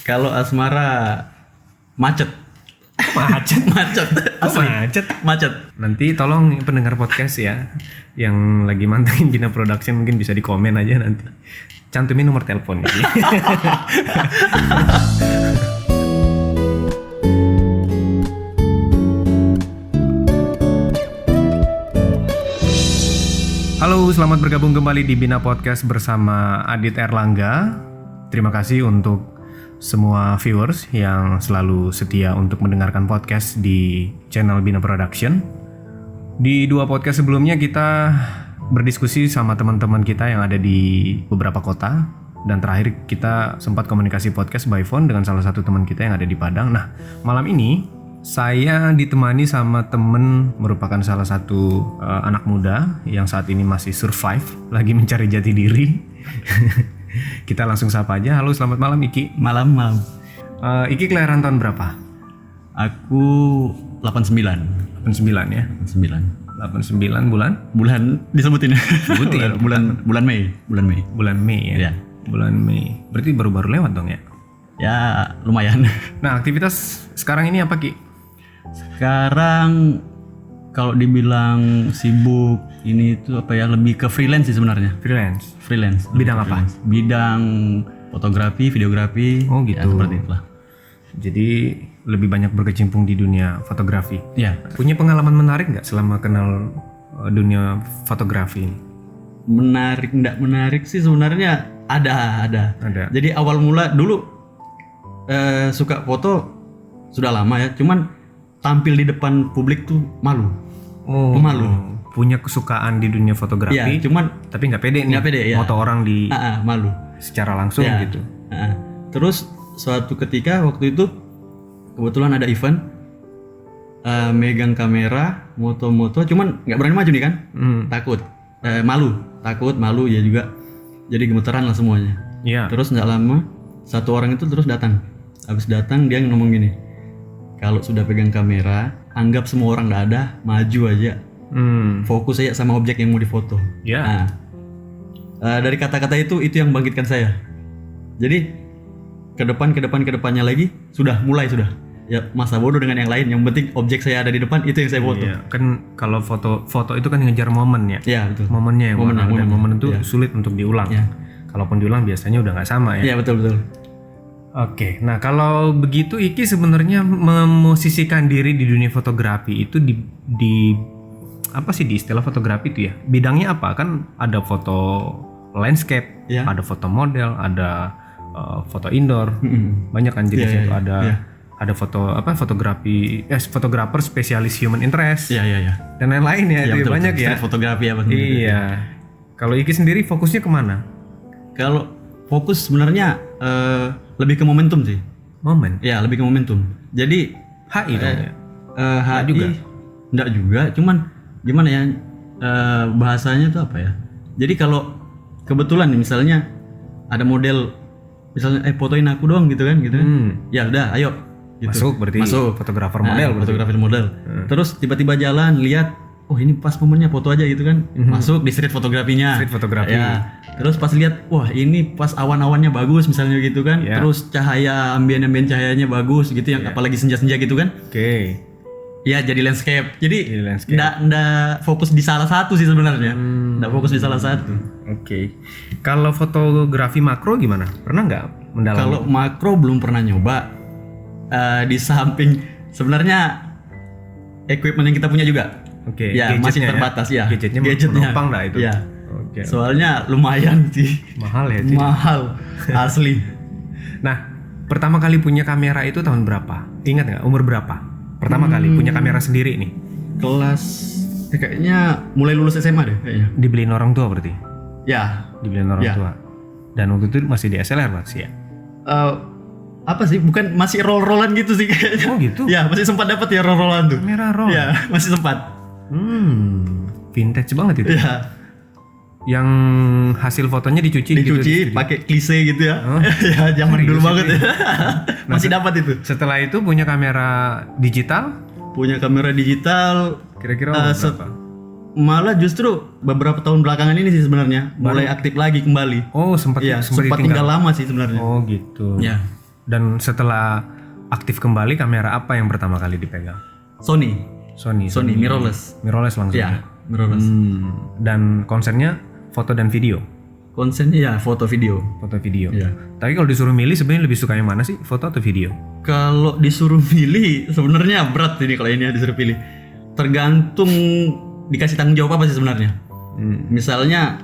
Kalau asmara macet. Macet. Macet. Asli. Macet. Macet. Nanti tolong pendengar podcast ya yang lagi mantengin Bina Production mungkin bisa di komen aja nanti. Cantumin nomor telepon gitu. Halo, selamat bergabung kembali di Bina Podcast bersama Adit Erlangga. Terima kasih untuk semua viewers yang selalu setia untuk mendengarkan podcast di channel Bina Production. Di 2 podcast sebelumnya kita berdiskusi sama teman-teman kita yang ada di beberapa kota, dan terakhir kita sempat komunikasi podcast by phone dengan salah satu teman kita yang ada di Padang. Nah, malam ini saya ditemani sama temen merupakan salah satu anak muda yang saat ini masih survive, lagi mencari jati diri. Kita langsung sapa aja. Halo, selamat malam Iki. Malam. Iki kelahiran tahun berapa? Aku 89 89 ya. 9. 89 bulan? Bulan disebutin. Sebutin. bulan Mei. Bulan Mei ya. Iya. Bulan Mei. Berarti baru-baru lewat dong ya? Ya, lumayan. Nah, aktivitas sekarang ini apa Ki? Sekarang kalau dibilang sibuk ini itu apa ya, lebih ke freelance sih sebenarnya. Freelance. Bidang apa? Bidang fotografi, videografi. Oh gitu. Ya, seperti itulah. Jadi lebih banyak berkecimpung di dunia fotografi. Ya. Punya pengalaman menarik nggak selama kenal dunia fotografi ini? Nggak menarik sih sebenarnya ada. Jadi awal mula dulu suka foto sudah lama ya, cuman tampil di depan publik tuh malu. Malu. Punya kesukaan di dunia fotografi. Ya, cuman tapi nggak pede nih. Nggak pede ya. Foto orang di malu secara langsung ya. gitu. Terus suatu ketika waktu itu kebetulan ada event, megang kamera, moto-moto, cuman nggak berani maju nih kan, takut, malu ya juga, jadi gemeteran lah semuanya. Iya. Terus nggak lama satu orang itu terus datang, habis datang dia ngomong gini, kalau sudah pegang kamera, anggap semua orang nggak ada, maju aja, fokus aja sama objek yang mau difoto. Iya. Dari kata-kata itu yang membangkitkan saya. Jadi kedepannya lagi sudah ya, masa bodoh dengan yang lain, yang penting objek saya ada di depan, itu yang saya foto. Iya, kan kalau foto itu kan ngejar momen ya. Iya, betul. Momennya dan momen itu iya. sulit untuk diulang. Iya. Kalaupun diulang biasanya udah nggak sama ya. Iya, betul. Oke, nah kalau begitu Iki sebenarnya memosisikan diri di dunia fotografi itu di apa sih, di istilah fotografi itu ya? Bidangnya apa? Kan ada foto landscape, Iya. ada foto model, ada foto indoor, banyak kan jenisnya itu. Ada fotografi, fotografer spesialis human interest, Iya. dan lain-lain ya, itu betul, banyak ya. Street fotografi apa Iya. Kalau Iki sendiri fokusnya kemana? Kalau fokus sebenarnya lebih ke momentum sih. Momen. Ya, lebih ke momentum. Jadi HI dong ya. HI juga? Enggak juga, cuman gimana ya, bahasanya tuh apa ya? Jadi kalau kebetulan nih misalnya ada model, misalnya fotoin aku dong gitu kan. Ya udah, ayo gitu. Masuk fotografer model. Fotografer model. Terus tiba-tiba jalan lihat, oh ini pas momennya, foto aja gitu kan. Masuk di street fotografinya. Street fotografi. Ya. Terus pas lihat, wah ini pas awan-awannya bagus misalnya gitu kan. Ya. Terus cahaya ambien cahayanya bagus gitu, yang apalagi senja-senja gitu kan. Oke. Ya jadi landscape. Jadi landscape. nggak fokus di salah satu sih sebenarnya. Nggak fokus di salah satu. Oke. Kalau fotografi makro gimana? Pernah nggak mendalami? Kalau makro belum pernah nyoba. Di samping sebenarnya equipment yang kita punya juga. Oke. Ya masih terbatas ya. Gadgetnya menumpang dah itu. Ya. Oke. Soalnya lumayan sih. Mahal ya. Mahal asli. Nah, pertama kali punya kamera itu tahun berapa? Ingat nggak? Umur berapa? Pertama kali punya kamera sendiri nih? Kelas kayaknya mulai lulus SMA deh kayaknya. Dibeliin orang tua berarti? Ya. Dibeliin orang tua. Dan waktu itu masih di SLR pasti ya? Apa sih? Bukan, masih roll-rollan gitu sih kayaknya. Oh gitu? Ya, masih sempat dapat ya roll-rollan tuh. Kamera roll? Ya, masih sempat. Vintage banget itu. Ya. Yang hasil fotonya dicuci gitu, pakai klise gitu ya. Ya, zaman Serius dulu banget ya. Masih dapat itu. Setelah itu punya kamera digital? Punya kamera digital Kira-kira berapa? Malah justru beberapa tahun belakangan ini sih sebenarnya mulai aktif lagi kembali. Oh, sempat Iya, sempat tinggal lama sih sebenarnya. Oh, gitu. Ya. Dan setelah aktif kembali, kamera apa yang pertama kali dipegang? Sony mirrorless. Mirrorless langsung. Ya, mirrorless. Dan konsennya foto dan video. Konsennya ya foto video. Foto video. Iya. Tapi kalau disuruh milih sebenarnya lebih suka yang mana sih? Foto atau video? Kalau disuruh pilih sebenarnya berat ini kalau ini disuruh pilih. Tergantung dikasih tanggung jawab apa sih sebenarnya. Misalnya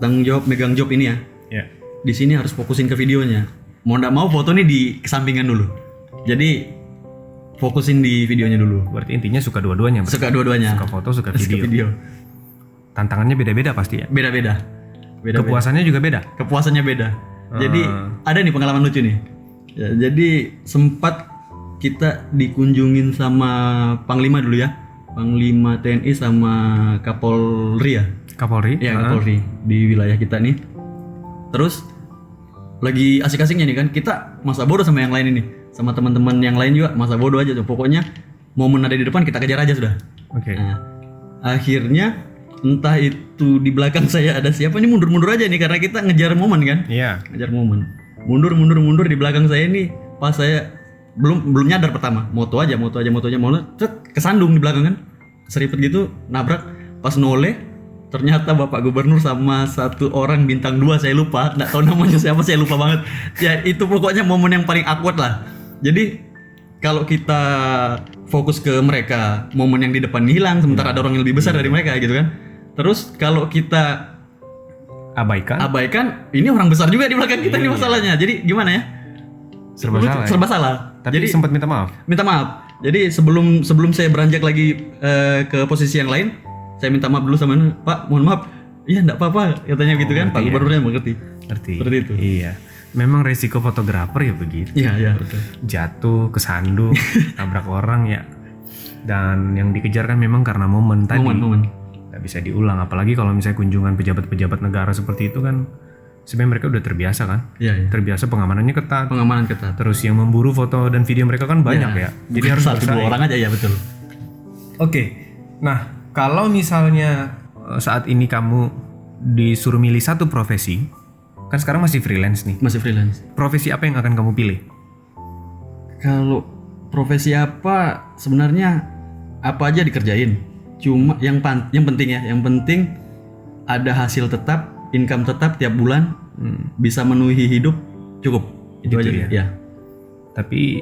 tanggung jawab megang job ini ya. Ya. Di sini harus fokusin ke videonya. Mau nggak mau foto nih di kesampingan dulu. Jadi fokusin di videonya dulu. Berarti intinya suka dua-duanya. Suka dua-duanya. Suka foto, suka video. Suka video. Tantangannya beda-beda pasti ya. Beda-beda. Kepuasannya juga beda. Kepuasannya beda. Jadi ada nih pengalaman lucu nih. Ya, jadi sempat kita dikunjungin sama Panglima dulu ya. Panglima TNI sama Kapolri ya. Kapolri? Iya, Kapolri di wilayah kita nih. Terus lagi asik-asiknya nih kan, kita masa bodoh sama yang lain ini. Sama teman-teman yang lain juga masa bodoh aja tuh. Pokoknya momen ada di depan kita kejar aja sudah. Oke. Nah, akhirnya entah itu di belakang saya ada siapa nih, mundur-mundur aja nih karena kita ngejar momen kan. Iya. Ngejar momen. Mundur di belakang saya ini pas saya belum nyadar pertama. Moto aja, kesandung di belakang kan. Seripet gitu, nabrak. Pas noleh ternyata Bapak Gubernur sama satu orang bintang 2 saya lupa, nggak tahu namanya siapa, saya lupa banget. Ya itu pokoknya momen yang paling awkward lah. Jadi kalau kita fokus ke mereka, momen yang di depan hilang, sementara ada orang yang lebih besar dari mereka gitu kan. Terus kalau kita abaikan, ini orang besar juga di belakang kita nih masalahnya. Jadi gimana ya? Serba salah. Tapi jadi sempat minta maaf. Jadi sebelum saya beranjak lagi ke posisi yang lain, saya minta maaf dulu sama Pak, mohon maaf. Iya enggak apa-apa katanya gitu kan. Pak Gubernurnya mengerti. Seperti itu. Iya. Memang resiko fotografer ya begitu. Iya, betul. Jatuh, kesandung, tabrak orang ya. Dan yang dikejar kan memang karena momen tadi. Momen. Nggak bisa diulang, apalagi kalau misalnya kunjungan pejabat-pejabat negara seperti itu kan sebenarnya mereka udah terbiasa kan. Iya. Terbiasa pengamanannya ketat. Terus yang memburu foto dan video mereka kan banyak ya. Jadi harus 1-2 orang aja ya, betul. Oke. Nah, kalau misalnya saat ini kamu disuruh milih satu profesi, kan sekarang masih freelance nih. Masih freelance. Profesi apa yang akan kamu pilih? Kalau profesi apa sebenarnya apa aja dikerjain. Cuma yang penting ada hasil tetap, income tetap tiap bulan, bisa memenuhi hidup, cukup. Itu gitu aja ya. Tapi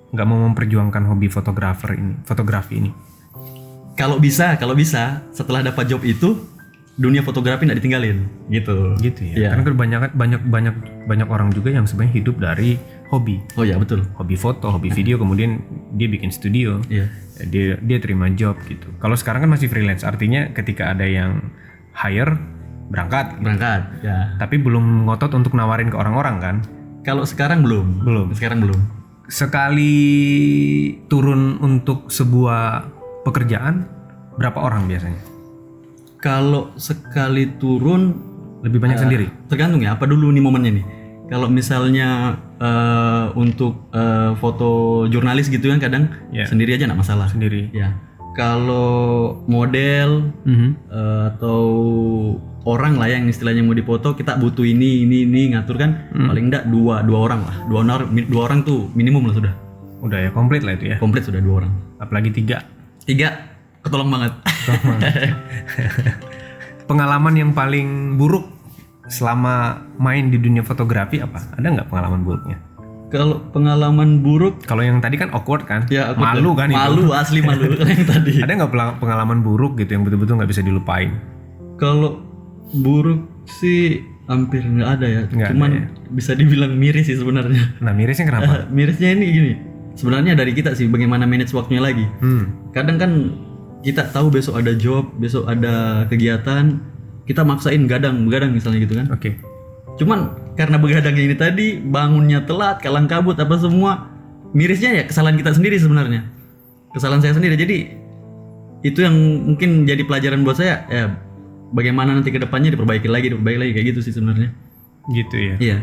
nggak mau memperjuangkan hobi fotografi ini. Kalau bisa setelah dapat job itu dunia fotografi nggak ditinggalin gitu ya. Karena banyak orang juga yang sebenarnya hidup dari hobi. Oh ya, betul. Hobi foto, hobi video, kemudian dia bikin studio. Iya. Dia terima job gitu. Kalau sekarang kan masih freelance, artinya ketika ada yang hire berangkat ya. Tapi belum ngotot untuk nawarin ke orang-orang kan. Kalau sekarang belum. Sekali turun untuk sebuah pekerjaan berapa orang biasanya? Kalau sekali turun lebih banyak sendiri. Tergantung ya, apa dulu nih momennya nih. Kalau misalnya untuk foto jurnalis gitu kan kadang sendiri aja nggak masalah. Sendiri. Ya. Kalau model atau orang lah yang istilahnya mau dipoto, kita butuh ini ngatur kan paling enggak dua orang lah. Dua orang tuh minimum lah sudah. Udah ya, komplit lah itu ya. Komplit sudah 2 orang. Apalagi 3 ketolong banget. Pengalaman yang paling buruk selama main di dunia fotografi apa? Ada nggak pengalaman buruknya? Kalau pengalaman buruk, kalau yang tadi kan awkward kan? Ya, malu kan? Malu, asli malu yang tadi. Ada nggak pengalaman buruk gitu yang betul-betul nggak bisa dilupain? Kalau buruk sih hampir nggak ada ya. Cuman bisa dibilang miris sih sebenarnya. Nah, mirisnya kenapa? Mirisnya ini gini. Sebenarnya dari kita sih bagaimana manage waktunya lagi. Kadang kan kita tahu besok ada job, besok ada kegiatan, kita maksain begadang misalnya gitu kan. Oke. Cuman karena begadangnya ini tadi, bangunnya telat, kalang kabut apa semua, mirisnya ya kesalahan kita sendiri sebenarnya. Kesalahan saya sendiri. Jadi itu yang mungkin jadi pelajaran buat saya ya, bagaimana nanti ke depannya diperbaiki lagi kayak gitu sih sebenarnya. Gitu ya. Iya.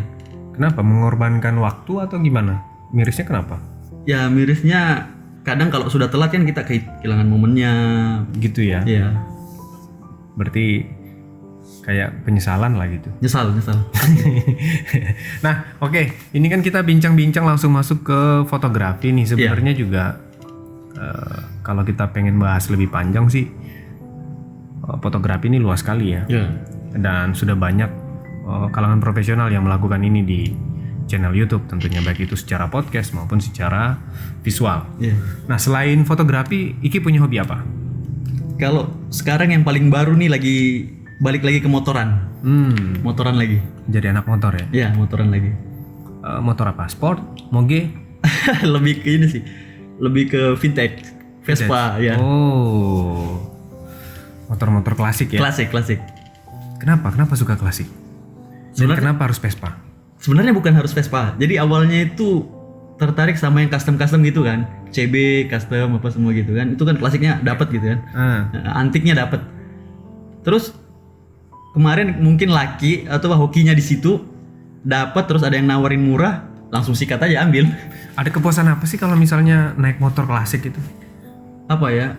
Kenapa? Mengorbankan waktu atau gimana? Mirisnya kenapa? Ya mirisnya kadang kalau sudah telat kan kita kehilangan momennya. Gitu ya. Iya. Berarti kayak penyesalan lah gitu. Nyesal. Nah, oke. Ini kan kita bincang-bincang langsung masuk ke fotografi nih. Sebenarnya juga kalau kita pengen bahas lebih panjang sih, fotografi ini luas sekali ya. Dan sudah banyak kalangan profesional yang melakukan ini di channel YouTube tentunya, baik itu secara podcast maupun secara visual. Nah, selain fotografi, Iki punya hobi apa? Kalau sekarang yang paling baru nih lagi balik lagi ke motoran. Motoran lagi. Jadi anak motor ya? Iya, motoran lagi. Motor apa? Sport? Moge? Lebih ke ini sih. Lebih ke vintage. Vespa ya. Oh. Motor-motor klasik ya? Klasik. Kenapa suka klasik? Dan kenapa harus Vespa? Sebenarnya bukan harus Vespa. Jadi awalnya itu tertarik sama yang custom gitu kan. CB, custom apa semua gitu kan. Itu kan klasiknya dapat gitu kan. Antiknya dapat. Terus kemarin mungkin laki atau hokinya di situ dapat, terus ada yang nawarin murah, langsung sikat aja ambil. Ada kepuasan apa sih kalau misalnya naik motor klasik itu? Apa ya?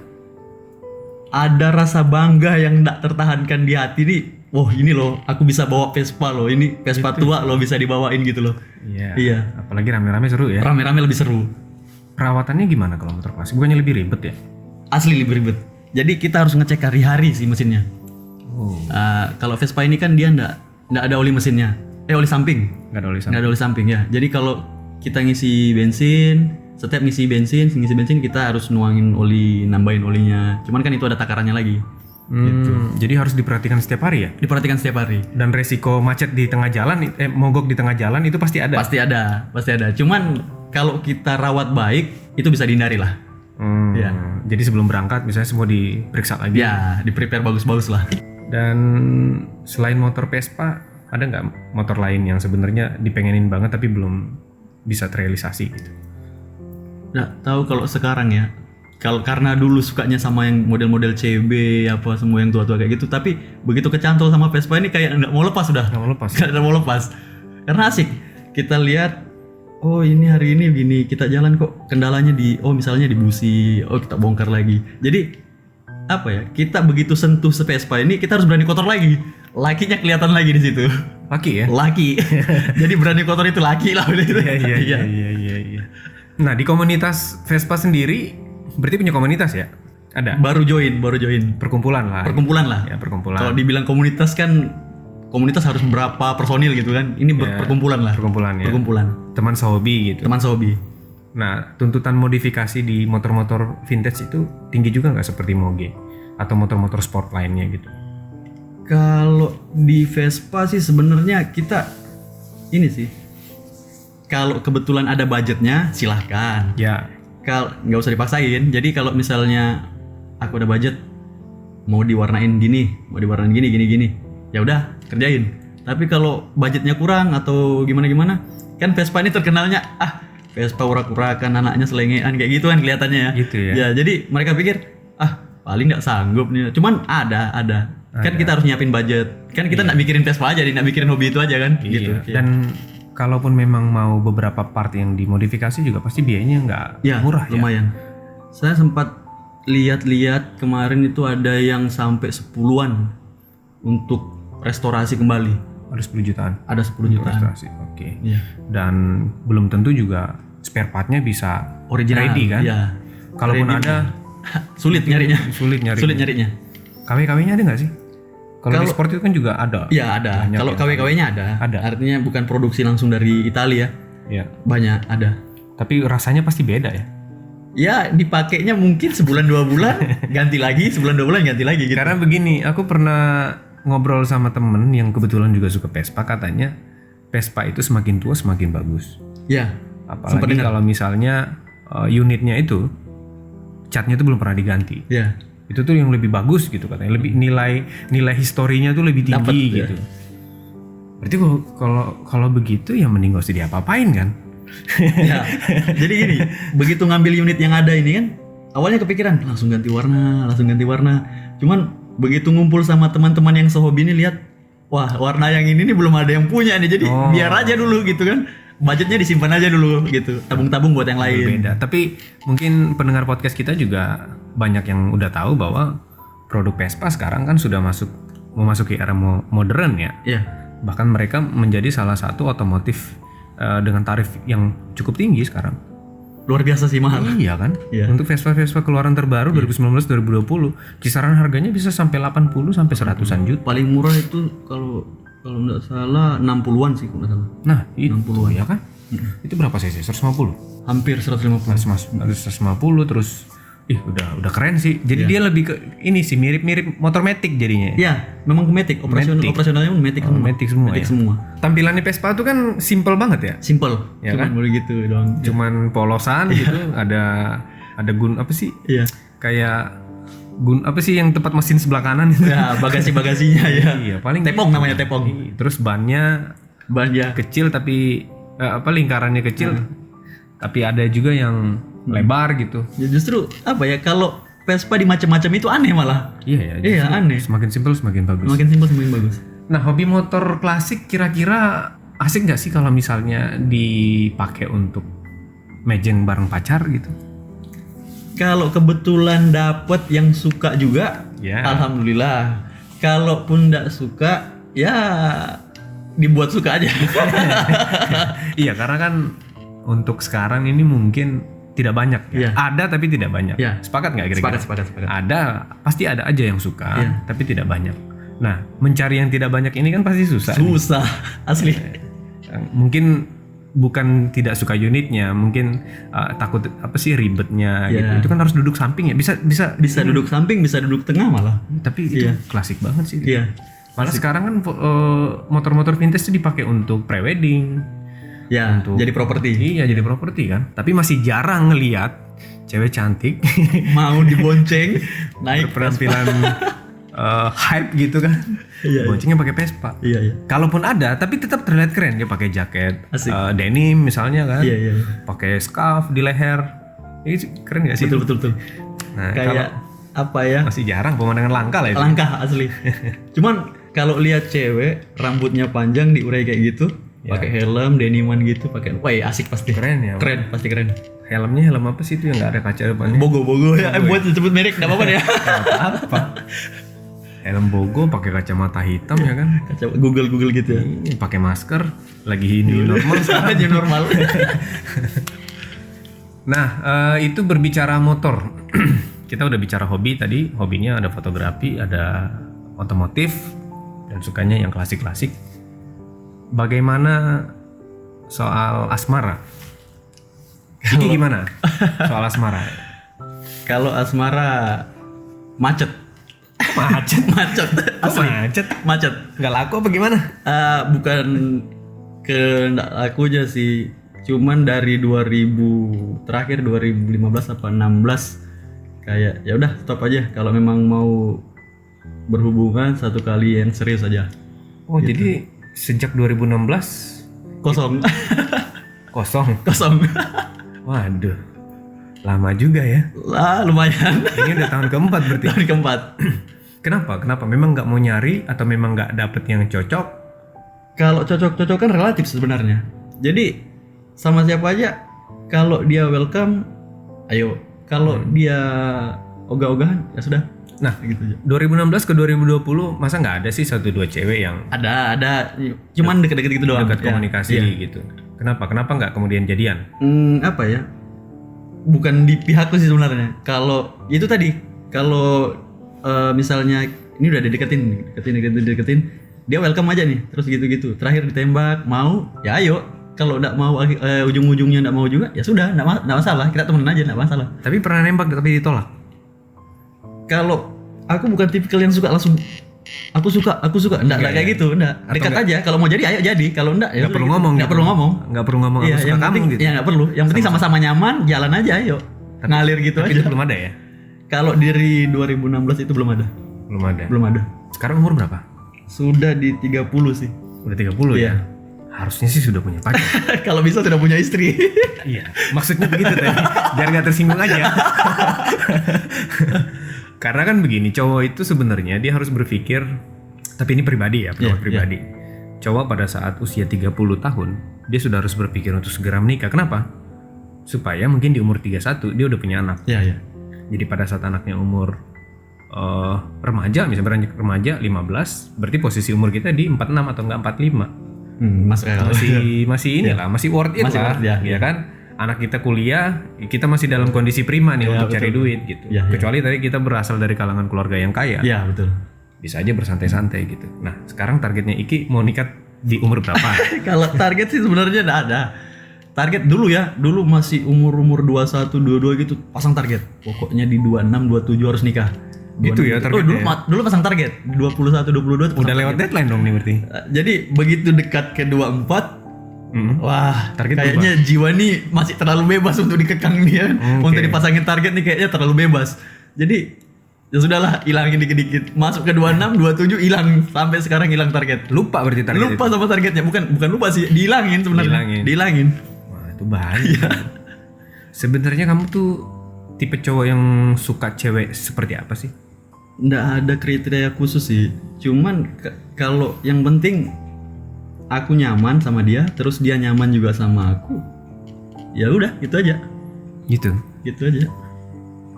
Ada rasa bangga yang enggak tertahankan di hati nih. Wah, ini loh, aku bisa bawa Vespa loh. Ini Vespa tua loh, bisa dibawain gitu loh. Iya. Apalagi rame-rame seru ya. Rame-rame lebih seru. Perawatannya gimana kalau motor klasik? Bukannya lebih ribet ya? Asli lebih ribet. Jadi kita harus ngecek hari-hari sih mesinnya. Kalau Vespa ini kan dia enggak ada oli mesinnya. Oli samping. Enggak ada oli samping ya. Jadi kalau kita ngisi bensin, setiap ngisi bensin kita harus nuangin oli, nambahin olinya. Cuman kan itu ada takarannya lagi. Gitu. Jadi harus diperhatikan setiap hari ya? Diperhatikan setiap hari. Dan resiko macet di tengah jalan, mogok di tengah jalan itu pasti ada? Pasti ada. Cuman kalau kita rawat baik, itu bisa dihindari lah. Ya. Jadi sebelum berangkat misalnya semua diperiksa lagi? Ya, di-prepare bagus-bagus lah. Dan selain motor Vespa, ada nggak motor lain yang sebenarnya dipengenin banget tapi belum bisa terrealisasi gitu? Nggak tahu kalau sekarang ya. Karena dulu sukanya sama yang model-model CB apa semua yang tua-tua kayak gitu, tapi begitu kecantol sama Vespa ini kayak nggak mau lepas sudah. Nggak mau lepas. Karena asik. Kita lihat, oh ini hari ini gini, kita jalan kok kendalanya misalnya di busi, kita bongkar lagi. Jadi apa ya, kita begitu sentuh Vespa ini kita harus berani kotor lagi. Lakinya kelihatan lagi di situ. Laki ya? Laki. Jadi berani kotor itu laki lah. Iya. Nah, di komunitas Vespa sendiri berarti punya komunitas ya? Ada? Baru join. Perkumpulan lah. Ya, perkumpulan. Kalau dibilang komunitas kan, komunitas harus berapa personil gitu kan. Ini perkumpulan lah. Perkumpulan ya. Teman sehobi gitu. Nah, tuntutan modifikasi di motor-motor vintage itu tinggi juga nggak seperti Moge atau motor-motor sport lainnya gitu? Kalau di Vespa sih sebenarnya kita ini sih, kalau kebetulan ada budgetnya silahkan. Ya. Kalau nggak usah dipaksain. Jadi kalau misalnya aku ada budget, mau diwarnain gini, ya udah kerjain. Tapi kalau budgetnya kurang atau gimana, kan Vespa ini terkenalnya Vespa urak-urakan, anaknya selengean kayak gitu kan kelihatannya ya. Gitu ya. Ya, jadi mereka pikir paling nggak sanggup nih. Cuman ada. Kan kita harus nyiapin budget. Kan kita nggak mikirin Vespa aja, nggak mikirin hobi itu aja kan. Iya. Gitu. Dan kalaupun memang mau beberapa part yang dimodifikasi juga pasti biayanya nggak murah lumayan. Saya sempat lihat kemarin itu ada yang sampai 10-an untuk restorasi kembali. Ada 10 jutaan? Ada 10 jutaan. Restorasi, oke. Iya. Dan belum tentu juga spare partnya bisa original, ready kan? Iya. Kalaupun ready ada sulit nyarinya. KW-KW-nya ada nggak sih? Kalau di sport itu kan juga ada. Iya ada. Kalau KW-KW-nya ada. Artinya bukan produksi langsung dari Italia. Iya. Banyak ada. Tapi rasanya pasti beda ya? Ya dipakainya mungkin sebulan 2 bulan ganti lagi, sebulan 2 bulan ganti lagi gitu. Karena begini, aku pernah ngobrol sama temen yang kebetulan juga suka Vespa, katanya Vespa itu semakin tua semakin bagus. Ya. Apalagi kalau misalnya unitnya itu catnya itu belum pernah diganti. Ya. Itu tuh yang lebih bagus gitu katanya, lebih nilai historinya tuh lebih tinggi. Dapet, gitu. Ya. Berarti kalau begitu ya mending gak usah diapa-apain kan? Ya. Jadi gini, begitu ngambil unit yang ada ini kan, awalnya kepikiran langsung ganti warna. Cuman begitu ngumpul sama teman-teman yang sehobi ini lihat, wah warna yang ini nih belum ada yang punya nih, jadi biar aja dulu gitu kan. Budgetnya disimpan aja dulu gitu, tabung-tabung buat yang lain. Beda. Tapi mungkin pendengar podcast kita juga banyak yang udah tahu bahwa produk Vespa sekarang kan sudah masuk memasuki era modern ya. Iya. Bahkan mereka menjadi salah satu otomotif dengan tarif yang cukup tinggi sekarang. Luar biasa sih mahal. Iya kan? Iya. Untuk Vespa keluaran terbaru 2019-2020 kisaran harganya bisa sampai 80 sampai 100-an juta. Paling murah itu kalau nggak salah 60-an sih kalau nggak salah. Nah, itu ya kan? Itu berapa cc? 150. Hampir 150. 150 terus udah keren sih. Jadi dia lebih ke ini sih mirip-mirip motor matic jadinya. Iya, memang matic. Operasionalnya pun matic semua. Matic semua. Matic ya. semua. Tampilannya Vespa itu kan simple banget ya. Simple. Ya Cuman kan? boleh gitu doang. Cuman polosan gitu, ada apa sih? Iya. Kayak apa sih yang tempat mesin sebelah kanan itu? Ya, bagasinya ya. Iya, paling tepong namanya tepong. Terus bannya kecil tapi lingkarannya kecil. Tapi ada juga yang lebar gitu. Ya justru apa ya, kalau Vespa di macam-macam itu aneh malah. Iya ya. Iya, aneh. Semakin simpel semakin bagus. Semakin simpel semakin bagus. Nah, hobi motor klasik kira-kira asik nggak sih kalau misalnya dipakai untuk mejeng bareng pacar gitu? Kalau kebetulan dapet yang suka juga, Ya. alhamdulillah. Kalaupun nggak suka, ya dibuat suka aja. Iya, karena kan untuk sekarang ini mungkin tidak banyak ya. Iya. Ada tapi tidak banyak. Iya. Sepakat nggak kira-kira? Sepakat. Ada, pasti ada aja yang suka, Iya. tapi tidak banyak. Nah, mencari yang tidak banyak ini kan pasti susah. Susah, asli. Mungkin bukan tidak suka unitnya, mungkin takut ribetnya gitu. Iya. Itu kan harus duduk samping ya. Bisa Bisa duduk samping, bisa duduk tengah malah. Tapi itu Iya. klasik banget sih. Iya. Malah sekarang kan motor-motor vintage itu dipakai untuk prewedding. Ya, jadi properti. Iya, jadi properti kan. Tapi masih jarang ngelihat cewek cantik Mau dibonceng, naik berpenampilan hype gitu kan. Iya. Boncengnya pakai Vespa. Iya. Kalaupun ada, tapi tetap terlihat keren. Dia pakai jaket Asik. denim misalnya kan. Iya. Pakai scarf di leher. Ini keren gak sih? Betul. Nah, Kayak apa ya? masih jarang, pemandangan langka lah itu. Langkah asli. Cuman kalau lihat cewek rambutnya panjang diurai kayak gitu, pakai helm, deniman gitu, pakai, wah asik pasti. Keren ya. Keren, pasti keren. Helmnya helm apa sih itu yang nggak ada kaca depannya? Bogo ya. Buat disebut merek enggak apa-apa ya. Apa? Helm Bogo pakai kacamata hitam ya kan? Kaca Google gitu ya. Pakai masker, lagi new normal sekarang. New normal. Nah, itu berbicara motor. Kita udah bicara hobi tadi. Hobinya ada fotografi, ada otomotif, dan sukanya yang klasik-klasik. Bagaimana soal asmara? Ini gimana soal asmara? Kalau asmara macet. Macet. Asli. Macet. Nggak laku apa gimana? Bukan kehendak aku aja sih. Cuman dari 2000 terakhir 2015 apa 16 kayak ya udah stop aja kalau memang mau berhubungan satu kali yang serius aja. Oh, jadi sejak 2016 Kosong. kosong. Waduh. Lama juga ya. Lah lumayan. Ini udah tahun keempat berarti. Tahun keempat. Kenapa? Memang nggak mau nyari atau memang nggak dapet yang cocok? Kalau cocok kan relatif sebenarnya. Jadi sama siapa aja kalau dia welcome, ayo. Kalau dia ogah-ogahan ya sudah. Nah, gitu aja. 2016 ke 2020 masa nggak ada sih 1-2 cewek yang Ada. Cuman deket-deket gitu doang. dekat komunikasi Iya. gitu? Kenapa nggak kemudian jadian? Apa ya? Bukan di pihakku sih sebenarnya. Kalau itu tadi, kalau misalnya ini udah deketin, dia welcome aja nih, terus gitu-gitu. Terakhir ditembak, mau, ya ayo. Kalau nggak mau, ujung-ujungnya nggak mau juga, ya sudah, nggak masalah. Kita temenan aja, nggak masalah. Tapi pernah nembak tapi ditolak? Kalau aku bukan tipikal yang suka langsung aku suka, enggak kayak gitu, enggak. Dekat aja, kalau mau jadi ayo jadi, kalau enggak ya Nggak perlu ngomong. Nggak perlu ngomong. Iya, Iya, aku suka yang kamu penting, gitu. ya nggak perlu. Yang penting sama-sama nyaman, jalan aja ayo. Ngalir gitu Tapi aja. itu belum ada ya? Kalau dari 2016 itu belum ada. Belum ada. Sekarang umur berapa? Sudah di 30 sih. Udah 30 Iya. ya? Harusnya sih sudah punya pacar. Kalau bisa sudah punya istri. Iya, maksudnya begitu tadi. Biar nggak tersinggung aja. Karena kan begini, cowok itu sebenarnya dia harus berpikir, tapi ini pribadi ya, pendapat pribadi. Cowok pada saat usia 30 tahun, dia sudah harus berpikir untuk segera menikah. Kenapa? Supaya mungkin di umur 31 dia udah punya anak. Iya. Jadi pada saat anaknya umur remaja, misalnya beranjak remaja 15, berarti posisi umur kita di 46 atau enggak 45. Masih inilah, masih worth it masih lah, worth it, ya kan? Anak kita kuliah, kita masih dalam kondisi prima nih untuk cari duit gitu. Kecuali tadi kita berasal dari kalangan keluarga yang kaya. Iya, betul. Bisa aja bersantai-santai gitu. Nah, sekarang targetnya Iki mau nikah di umur berapa? Kalau target sih sebenarnya enggak ada. Target dulu masih umur 21, 22 gitu pasang target. Pokoknya di 26, 27 harus nikah. Itu ya targetnya. Dulu pasang target 21, 22 udah lewat deadline dong nih berarti. Jadi begitu dekat ke 24, wah, target kayaknya jiwa nih masih terlalu bebas untuk dikekang dia. Untuk dipasangin target nih kayaknya terlalu bebas. Jadi ya sudahlah, hilangin dikit-dikit. Masuk ke 26, 27 hilang, sampai sekarang hilang target. Lupa berarti target. Lupa sama targetnya, bukan lupa sih, dihilangin sebenarnya. Dihilangin. Wah, itu bahaya. Sebenarnya kamu tuh tipe cowok yang suka cewek seperti apa sih? Nggak ada kriteria khusus sih. Cuman kalau yang penting aku nyaman sama dia, terus dia nyaman juga sama aku. Ya udah, gitu aja. Gitu aja.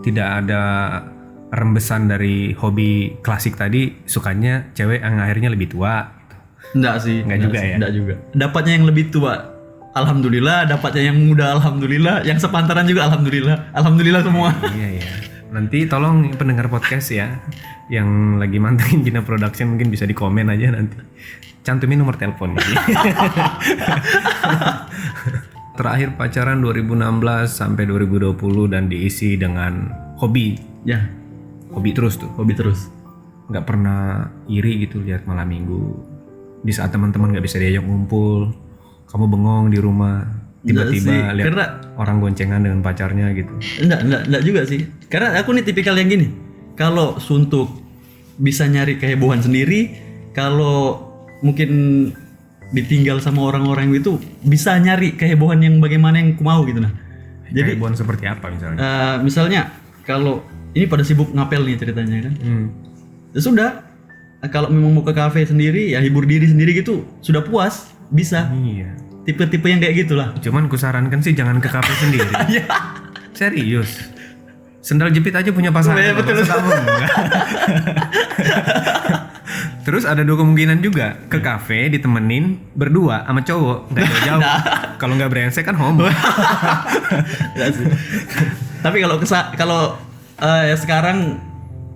Tidak ada rembesan dari hobi klasik tadi, sukanya cewek yang akhirnya lebih tua. Enggak sih. Enggak juga ya? Enggak juga. Dapatnya yang lebih tua, alhamdulillah. Dapatnya yang muda, alhamdulillah. Yang sepantaran juga, alhamdulillah. Alhamdulillah semua. Iya. Nanti tolong pendengar podcast ya, yang lagi mantengin Bina Production mungkin bisa di komen aja nanti. Cantumin nomor telepon. Terakhir pacaran 2016 sampai 2020 dan diisi dengan hobi. Ya. Hobi terus tuh. Hobi terus. Nggak pernah iri gitu lihat malam minggu. Di saat teman-teman nggak bisa diajak ngumpul, kamu bengong di rumah. Tiba-tiba lihat orang goncengan dengan pacarnya gitu. Enggak juga sih. Karena aku nih tipikal yang gini. Kalau suntuk bisa nyari kehebohan sendiri, kalau mungkin ditinggal sama orang-orang itu bisa nyari kehebohan yang bagaimana yang aku mau gitu nah. Jadi kehebohan seperti apa misalnya? Misalnya kalau ini pada sibuk ngapel nih ceritanya kan. Ya sudah, kalau memang mau ke kafe sendiri ya hibur diri sendiri gitu, sudah puas, bisa. Iya. Tipe-tipe yang kayak gitulah. Cuman kusarankan sih jangan ke kafe sendiri. Serius. Sendal jepit aja punya pasangan. Betul. Kamu enggak. Terus ada dua kemungkinan juga, ke kafe ditemenin berdua sama cowok, enggak jauh-jauh. Kalau enggak brengsek kan homo. Tapi kalau sekarang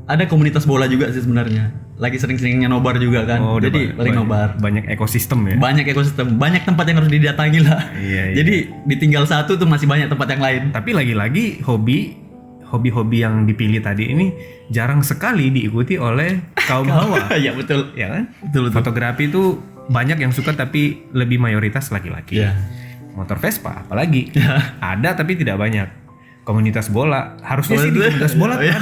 ada komunitas bola juga sih sebenarnya. Lagi sering-seringnya nobar juga kan. Jadi paling nobar. Banyak ekosistem ya. Banyak ekosistem, banyak tempat yang harus didatangi lah. Iya. Jadi ditinggal satu tuh masih banyak tempat yang lain. Tapi lagi-lagi hobi-hobi yang dipilih tadi ini jarang sekali diikuti oleh kaum hawa. Iya betul. Ya kan? Betul. Fotografi itu banyak yang suka tapi lebih mayoritas laki-laki. Iya. Motor Vespa apalagi. Ada tapi tidak banyak. Komunitas bola harusnya sih di komunitas bola ada.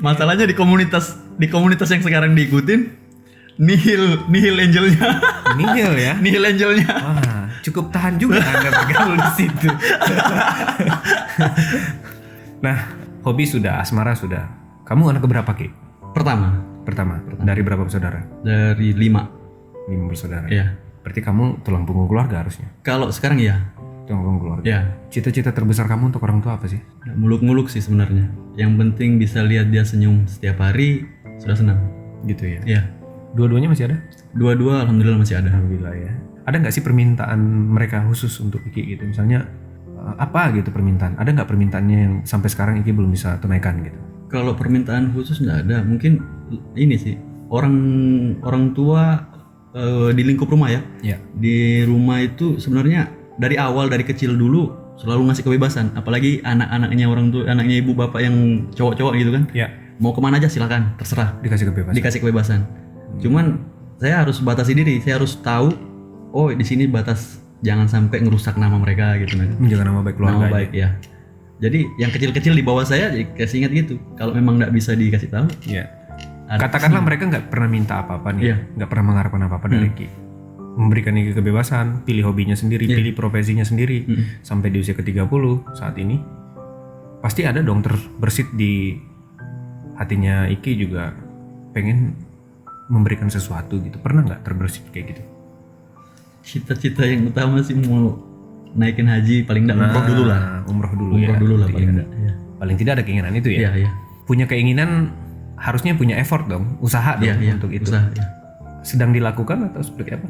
Masalahnya di komunitas yang sekarang diikutin nihil angelnya. Nihil ya. Nihil angelnya. Wah, cukup tahan juga Anda bergaul di situ. Nah, hobi sudah, asmara sudah. Kamu anak keberapa, Ki? Pertama. Dari berapa bersaudara? Dari 5 bersaudara. Iya. Berarti kamu tulang punggung keluarga harusnya. Kalau sekarang ya. Tulang punggung keluarga. Iya. Cita-cita terbesar kamu untuk orang tua apa sih? Muluk-muluk sih sebenarnya. Yang penting bisa lihat dia senyum setiap hari, sudah senang. Gitu ya. Iya. Dua-duanya masih ada? Dua-dua alhamdulillah masih ada. Alhamdulillah ya. Ada nggak sih permintaan mereka khusus untuk Iki gitu? Misalnya apa gitu permintaan? Ada nggak permintaannya yang sampai sekarang Iki belum bisa tunaikan gitu? Kalau permintaan khusus nggak ada. Mungkin ini sih orang tua di lingkup rumah ya. Iya. Di rumah itu sebenarnya dari awal dari kecil dulu selalu ngasih kebebasan. Apalagi anak-anaknya orang tua, anaknya ibu bapak yang cowok-cowok gitu kan. Iya. Mau kemana aja silakan, terserah. Dikasih kebebasan. Cuman saya harus batasi diri. Saya harus tahu. Oh di sini batas. Jangan sampai ngerusak nama mereka gitu kan. Menjaga nama baik keluarga. Nama baik ya. Jadi yang kecil-kecil di bawah saya kasih ingat gitu. Kalau memang nggak bisa dikasih tahu. Iya. Katakanlah mereka nggak pernah minta apa-apa nih. Nggak pernah mengharapkan apa-apa dari Ki. Memberikan Ki kebebasan, pilih hobinya sendiri, pilih profesinya sendiri. Sampai di usia ke-30 saat ini. Pasti ada dong terbersit di hatinya Iki juga pengen memberikan sesuatu gitu. Pernah nggak terbersit kayak gitu? Cita-cita yang utama sih mau naikin haji, paling enggak umroh dulu lah. Umroh dulu lah paling enggak. Paling tidak ada keinginan itu ya. Iya. Punya keinginan harusnya punya effort dong, usaha dong untuk itu. Usaha, ya. Sedang dilakukan atau seperti apa?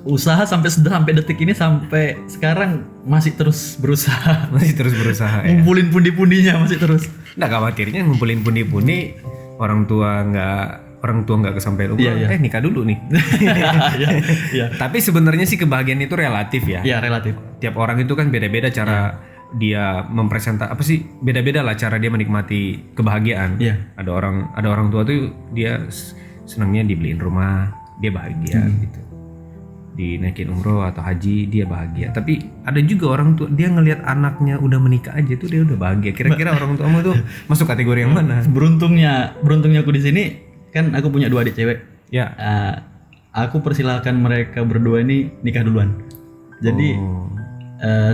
Usaha sampai detik ini, sampai sekarang masih terus berusaha. Masih terus berusaha ya. Ngumpulin pundi-pundinya masih terus. Nah, khawatirnya ngumpulin pundi-pundi orang tua nggak kesampaian umur. Nikah dulu nih. Iya. Tapi sebenarnya sih kebahagiaan itu relatif ya. Iya, relatif. Tiap orang itu kan beda-beda cara dia beda-beda lah cara dia menikmati kebahagiaan. Iya. Ada orang tua tuh dia senangnya dibeliin rumah, dia bahagia gitu. Dinaikin umroh atau haji, dia bahagia. Tapi ada juga orang tua dia ngelihat anaknya udah menikah aja tuh dia udah bahagia. Kira-kira orang tuamu tuh masuk kategori yang mana? Beruntungnya aku di sini kan aku punya 2 adik cewek. Ya. Aku persilahkan mereka berdua ini nikah duluan. Jadi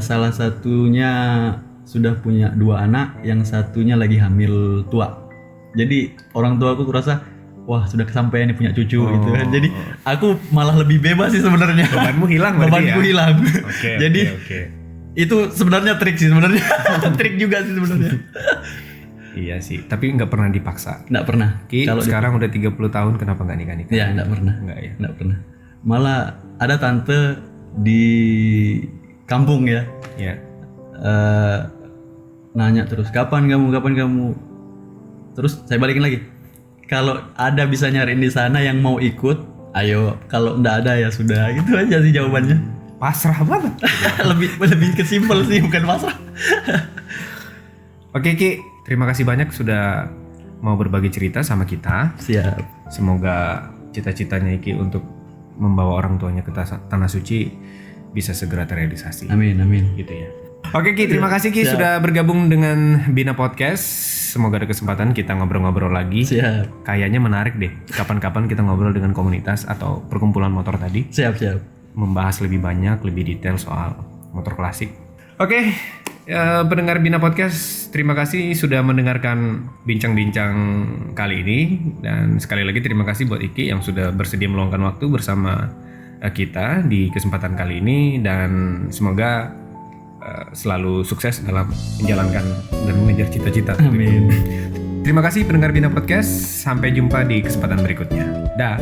salah satunya sudah punya 2 anak, yang satunya lagi hamil tua. Jadi orang tua aku kurasa wah sudah kesampaian nih punya cucu gitu kan. Jadi aku malah lebih bebas sih sebenarnya. Bebanmu hilang berarti ya? Bebanku hilang. Jadi Oke. itu sebenarnya trik sih sebenarnya. Trik juga sih sebenarnya. Iya sih, tapi nggak pernah dipaksa. Nggak pernah. Kalau sekarang udah 30 tahun kenapa nggak nikah? Iya, nggak pernah. Nggak pernah. Malah ada tante di kampung ya. Iya. Nanya terus, kapan kamu? Terus saya balikin lagi. Kalau ada bisa nyariin di sana yang mau ikut, ayo. Kalau nggak ada ya sudah. Gitu aja sih jawabannya. Pasrah banget. lebih kesimpel sih, bukan pasrah. Oke Ki, terima kasih banyak sudah mau berbagi cerita sama kita. Siap. Semoga cita-citanya Ki untuk membawa orang tuanya ke tanah suci bisa segera terrealisasi. Amin. Gitu ya. Oke Ki, terima kasih Ki sudah bergabung dengan Bina Podcast. Semoga ada kesempatan kita ngobrol-ngobrol lagi. Siap. Kayaknya menarik deh. Kapan-kapan kita ngobrol dengan komunitas atau perkumpulan motor tadi. Siap. Membahas lebih banyak, lebih detail soal motor klasik. Oke, pendengar Bina Podcast, terima kasih sudah mendengarkan bincang-bincang kali ini. Dan sekali lagi terima kasih buat Iki yang sudah bersedia meluangkan waktu bersama kita di kesempatan kali ini. Dan semoga selalu sukses dalam menjalankan dan mengejar cita-cita. Amin. Terima kasih pendengar Bina Podcast. Sampai jumpa di kesempatan berikutnya. Dah.